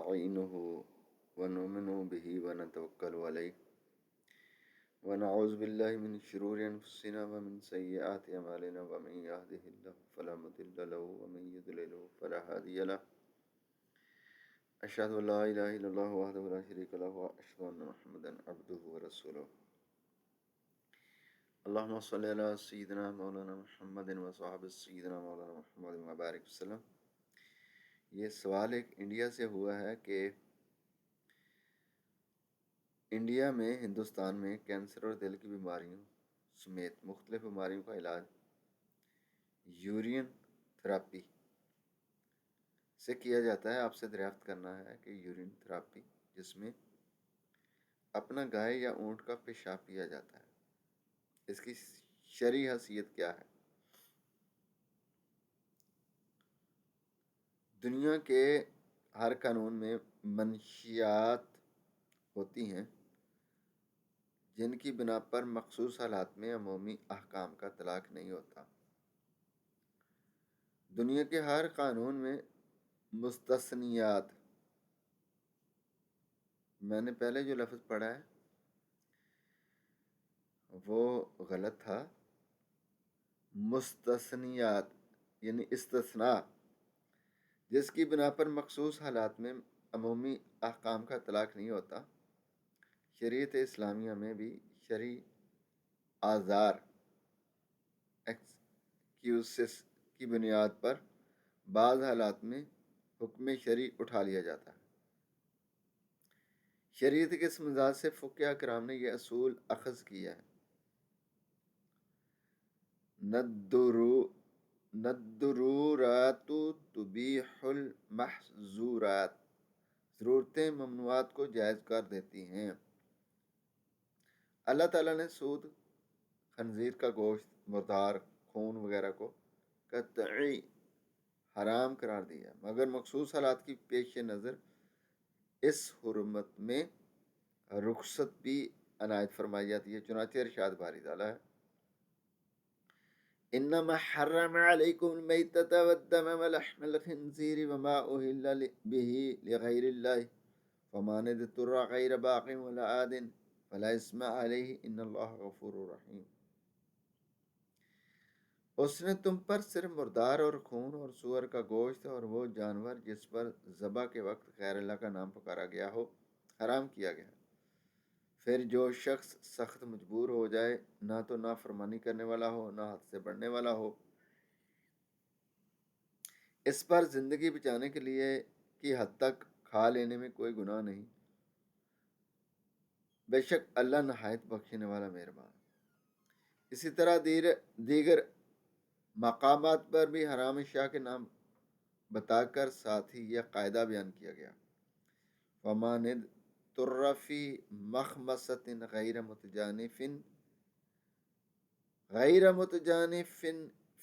نستعينه ونؤمن به ونتوكل عليه ونعوذ بالله من شرور أنفسنا ومن سيئات أعمالنا ومن يهده الله فلا مضل له ومن يضلل فلا هادي له أشهد أن لا إله إلا الله وحده لا شريك له وأشهد أن محمدا عبده ورسوله اللهم صل على سيدنا مولانا محمد وصحبه سيدنا مولانا محمد وبارك وسلم۔ یہ سوال ایک انڈیا سے ہوا ہے کہ انڈیا میں ہندوستان میں کینسر اور دل کی بیماریوں سمیت مختلف بیماریوں کا علاج یورین تھراپی سے کیا جاتا ہے۔ آپ سے دریافت کرنا ہے کہ یورین تھراپی جس میں اپنا گائے یا اونٹ کا پیشاب پیا جاتا ہے، اس کی شرعی حیثیت کیا ہے؟ دنیا کے ہر قانون میں منشیات ہوتی ہیں جن کی بنا پر مخصوص حالات میں عمومی احکام کا اطلاق نہیں ہوتا۔ دنیا کے ہر قانون میں مستثنیات، میں نے پہلے جو لفظ پڑھا ہے وہ غلط تھا، مستثنیات یعنی استثناء، جس کی بنا پر مخصوص حالات میں عمومی احکام کا اطلاق نہیں ہوتا۔ شریعت اسلامیہ میں بھی شرعی اعذار ایکسکیوزز کی بنیاد پر بعض حالات میں حکم شرعی اٹھا لیا جاتا ہے۔ شریعت کے اس مزاج سے فقہاء کرام نے یہ اصول اخذ کیا ہے: الضرورات تبیح المحظورات، ضرورتیں ممنوعات کو جائز کر دیتی ہیں۔ اللہ تعالیٰ نے سود، خنزیر کا گوشت، مردار، خون وغیرہ کو قطعی حرام قرار دیا، مگر مخصوص حالات کی پیش نظر اس حرمت میں رخصت بھی عنایت فرمائی جاتی ہے۔ چنانچہ ارشاد باری تعالیٰ ہے: انما حرم علیکم المیتۃ والدم ولحم الخنزیر وما اہل به لغیر اللہ فمن اضطر غیر باغ ولا عاد فلا اثم علیہ ان اللہ غفور رحیم۔ اس نے تم پر صرف مردار اور خون اور سور کا گوشت اور وہ جانور جس پر ذبح کے وقت غیر اللہ کا نام پکارا گیا ہو حرام کیا گیا۔ پھر جو شخص سخت مجبور ہو جائے، نہ تو نافرمانی کرنے والا ہو نہ حد سے بڑھنے والا ہو، اس پر زندگی بچانے کے لیے کی حد تک کھا لینے میں کوئی گناہ نہیں، بے شک اللہ نہایت بخشنے والا مہربان۔ اسی طرح دیگر مقامات پر بھی حرام اشیاء کے نام بتا کر ساتھ ہی یہ قاعدہ بیان کیا گیا: وَمَنِ اضْطُرَّ فِي مَخْمَصَةٍ غَيْرَ مُتَجَانِفٍ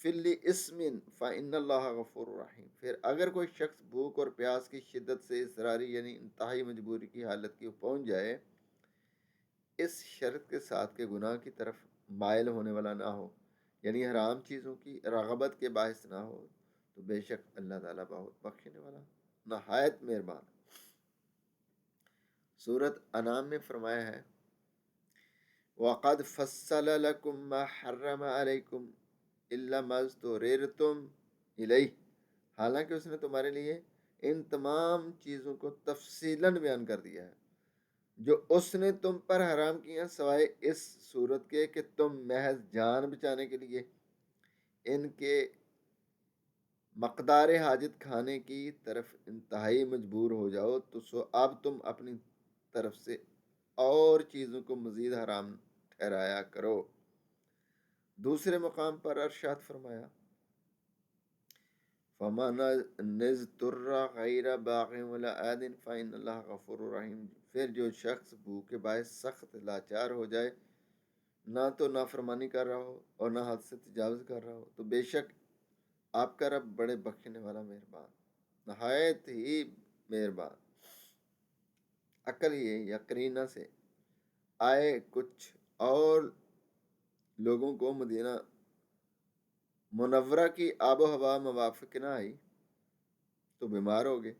لِّإِثْمٍ فَإِنَّ اللَّهَ غَفُورٌ رَحِيمٌ۔ پھر اگر کوئی شخص بھوک اور پیاس کی شدت سے اضطراری یعنی انتہائی مجبوری کی حالت کی پہنچ جائے، اس شرط کے ساتھ کہ گناہ کی طرف مائل ہونے والا نہ ہو، یعنی حرام چیزوں کی رغبت کے باعث نہ ہو، تو بے شک اللہ تعالیٰ بہت بخشنے والا نہایت مہربان۔ سورۃ انعام میں فرمایا ہے: وَقَدْ فَصَّلَ لَكُم مَّا حَرَّمَ عَلَيْكُمْ إِلَّا مَا اضْطُرِرْتُمْ إِلَيْهِ، حالانکہ اس نے تمہارے لیے ان تمام چیزوں کو تفصیلاً بیان کر دیا ہے جو اس نے تم پر حرام کیا، سوائے اس صورت کے کہ تم محض جان بچانے کے لیے ان کے مقدار حاجت کھانے کی طرف انتہائی مجبور ہو جاؤ، تو سو اب تم اپنی طرف سے اور چیزوں کو مزید حرام ٹھہرایا کرو۔ دوسرے مقام پر ارشاد فرمایا: فَمَنِ اضْطُرَّ غَيْرَ بَاغٍ وَلَا عَادٍ فَإِنَّ اللَّهَ غَفُورٌ رَحِيمٌ۔ پھر جو شخص بھوک کے باعث سخت لاچار ہو جائے، نہ تو نافرمانی کر رہا ہو اور نہ حد سے تجاوز کر رہا ہو، تو بے شک آپ کا رب بڑے بخشنے والا مہربان، نہایت ہی مہربان۔ عقل یہ یا قرینہ سے آئے کچھ اور لوگوں کو مدینہ منورہ کی آب و ہوا موافق نہ آئی تو بیمار ہو گئے۔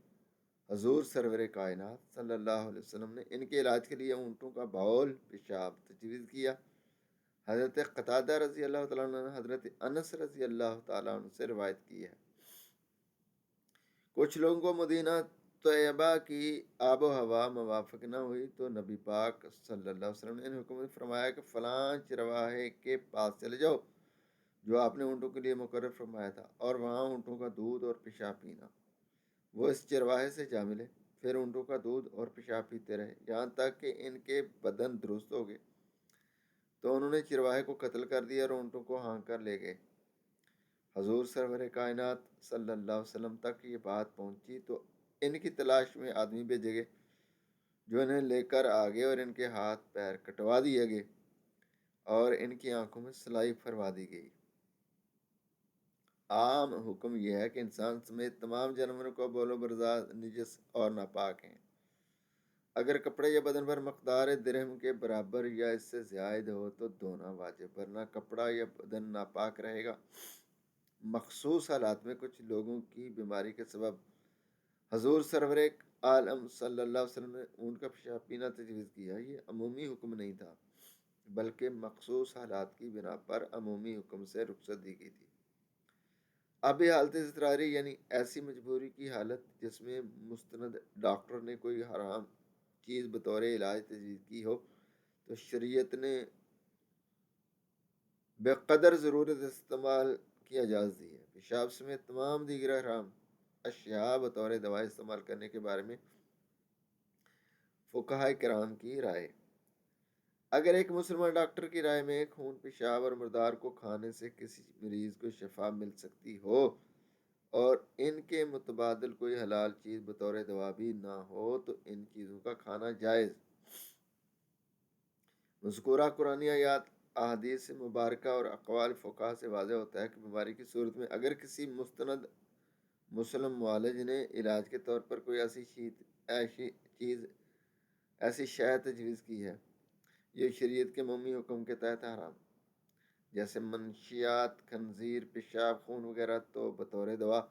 حضور سرور کائنات صلی اللہ علیہ وسلم نے ان کے علاج کے لیے اونٹوں کا بول پیشاب تجویز کیا۔ حضرت قتادہ رضی اللہ تعالیٰ عنہ نے حضرت انس رضی اللہ تعالیٰ عنہ سے روایت کی ہے، کچھ لوگوں کو مدینہ طیبہ کی آب و ہوا موافق نہ ہوئی تو نبی پاک صلی اللہ علیہ وسلم نے انہیں حکم فرمایا کہ فلاں چرواہے کے پاس چلے جاؤ جو آپ نے اونٹوں کے لیے مقرر فرمایا تھا، اور وہاں اونٹوں کا دودھ اور پیشاب پینا۔ وہ اس چرواہے سے جا ملے، پھر اونٹوں کا دودھ اور پیشاب پیتے رہے یہاں تک کہ ان کے بدن درست ہو گئے۔ تو انہوں نے چرواہے کو قتل کر دیا اور اونٹوں کو ہانک کر لے گئے۔ حضور سرور کائنات صلی اللہ علیہ وسلم تک یہ بات پہنچی تو ان کی تلاش میں آدمی بھیجے گئے جو انہیں لے کر آگے، اور ان کے ہاتھ پیر کٹوا دیے گئے اور ان کی آنکھوں میں سلائی فرما دی گئی۔ عام حکم یہ ہے کہ انسان سمیت تمام جانوروں کو بول و برزاد نجس اور ناپاک ہیں۔ اگر کپڑے یا بدن پر مقدار درہم کے برابر یا اس سے زائد ہو تو دھونا واجب، ورنہ کپڑا یا بدن ناپاک رہے گا۔ مخصوص حالات میں کچھ لوگوں کی بیماری کے سبب حضور سرور عالم صلی اللہ علیہ وسلم نے اونٹ کا پیشاب پینا تجویز کیا۔ یہ عمومی حکم نہیں تھا بلکہ مخصوص حالات کی بنا پر عمومی حکم سے رخصت دی گئی تھی۔ اب یہ حالت اضطراری یعنی ایسی مجبوری کی حالت جس میں مستند ڈاکٹر نے کوئی حرام چیز بطور علاج تجویز کی ہو تو شریعت نے بے قدر ضرورت استعمال کی اجازت دی ہے۔ پیشاب سمیت تمام دیگر حرام اشیاء بطور دوا استعمال کرنے کے بارے میں فقہائے کرام کی رائے۔ اگر ایک مسلمان ڈاکٹر کی رائے میں خون، پیشاب اور مردار کو کھانے سے کسی مریض کو شفا مل سکتی ہو اور ان کے متبادل کوئی حلال چیز بطور دوا بھی نہ ہو تو ان چیزوں کا کھانا جائز۔ مذکورہ قرآنی آیات، احادیث مبارکہ اور اقوال فقہا سے واضح ہوتا ہے کہ بیماری کی صورت میں اگر کسی مستند مسلم معالج نے علاج کے طور پر کوئی ایسی شے تجویز کی ہے یہ شریعت کے عمومی حکم کے تحت حرام، جیسے منشیات، خنزیر، پیشاب، خون وغیرہ، تو بطور دوا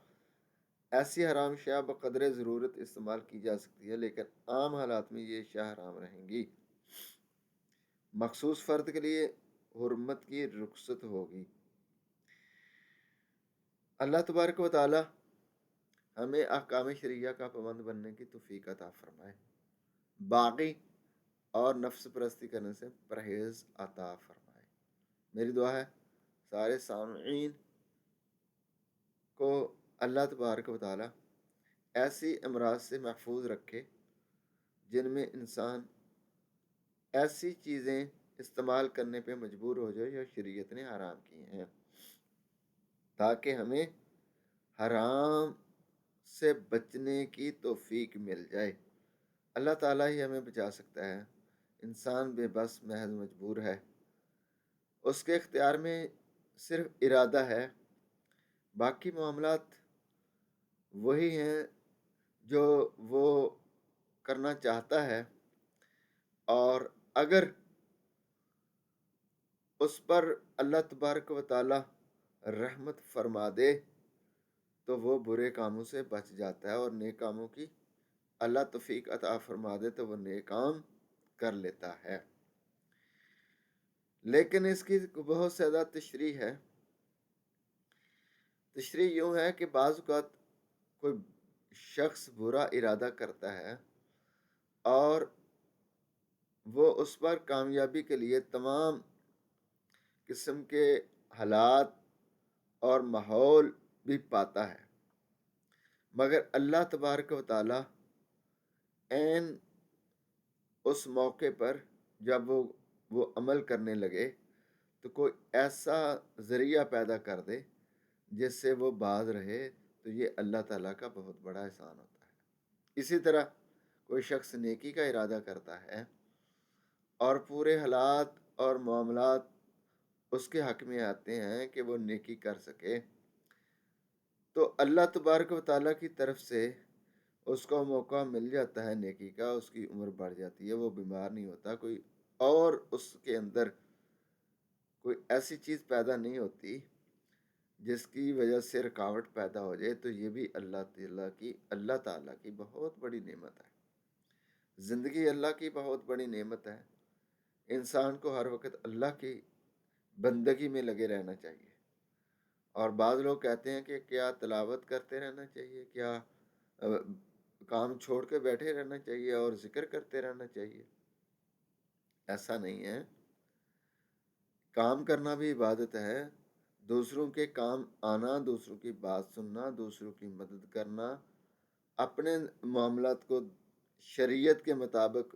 ایسی حرام شیء بقدر ضرورت استعمال کی جا سکتی ہے، لیکن عام حالات میں یہ شیء حرام رہیں گی۔ مخصوص فرد کے لیے حرمت کی رخصت ہوگی۔ اللہ تبارک و تعالی ہمیں احکام شرعیہ کا پابند بننے کی توفیق عطا فرمائے، باغی اور نفس پرستی کرنے سے پرہیز عطا فرمائے۔ میری دعا ہے سارے سامعین کو اللہ تبارک و تعالی ایسی امراض سے محفوظ رکھے جن میں انسان ایسی چیزیں استعمال کرنے پہ مجبور ہو جائے جو شریعت نے حرام کی ہیں، تاکہ ہمیں حرام سے بچنے کی توفیق مل جائے۔ اللہ تعالیٰ ہی ہمیں بچا سکتا ہے، انسان بے بس محض مجبور ہے، اس کے اختیار میں صرف ارادہ ہے، باقی معاملات وہی ہیں جو وہ کرنا چاہتا ہے، اور اگر اس پر اللہ تبارک و تعالی رحمت فرما دے تو وہ برے کاموں سے بچ جاتا ہے، اور نیک کاموں کی اللہ توفیق عطا فرما دے تو وہ نیک کام کر لیتا ہے۔ لیکن اس کی بہت زیادہ تشریح ہے۔ تشریح یوں ہے کہ بعض اوقات کوئی شخص برا ارادہ کرتا ہے اور وہ اس پر کامیابی کے لیے تمام قسم کے حالات اور ماحول بھی پاتا ہے، مگر اللہ تبارک و تعالی عین اس موقع پر جب وہ عمل کرنے لگے تو کوئی ایسا ذریعہ پیدا کر دے جس سے وہ باز رہے، تو یہ اللہ تعالیٰ کا بہت بڑا احسان ہوتا ہے۔ اسی طرح کوئی شخص نیکی کا ارادہ کرتا ہے اور پورے حالات اور معاملات اس کے حق میں آتے ہیں کہ وہ نیکی کر سکے، تو اللہ تبارک و تعالیٰ کی طرف سے اس کو موقع مل جاتا ہے نیکی کا، اس کی عمر بڑھ جاتی ہے، وہ بیمار نہیں ہوتا، کوئی اور اس کے اندر کوئی ایسی چیز پیدا نہیں ہوتی جس کی وجہ سے رکاوٹ پیدا ہو جائے، تو یہ بھی اللہ تعالیٰ کی بہت بڑی نعمت ہے۔ زندگی اللہ کی بہت بڑی نعمت ہے۔ انسان کو ہر وقت اللہ کی بندگی میں لگے رہنا چاہیے۔ اور بعض لوگ کہتے ہیں کہ کیا تلاوت کرتے رہنا چاہیے، کیا کام چھوڑ کے بیٹھے رہنا چاہیے اور ذکر کرتے رہنا چاہیے؟ ایسا نہیں ہے۔ کام کرنا بھی عبادت ہے، دوسروں کے کام آنا، دوسروں کی بات سننا، دوسروں کی مدد کرنا، اپنے معاملات کو شریعت کے مطابق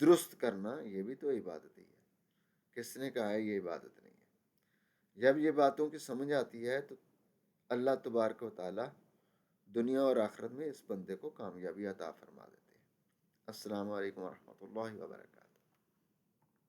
درست کرنا، یہ بھی تو عبادت ہی ہے۔ کس نے کہا ہے یہ عبادت نہیں ہے؟ جب یہ باتوں کی سمجھ آتی ہے تو اللہ تبارک و تعالی دنیا اور آخرت میں اس بندے کو کامیابی عطا فرما دیتے ہیں۔ السلام علیکم ورحمۃ اللہ وبرکاتہ۔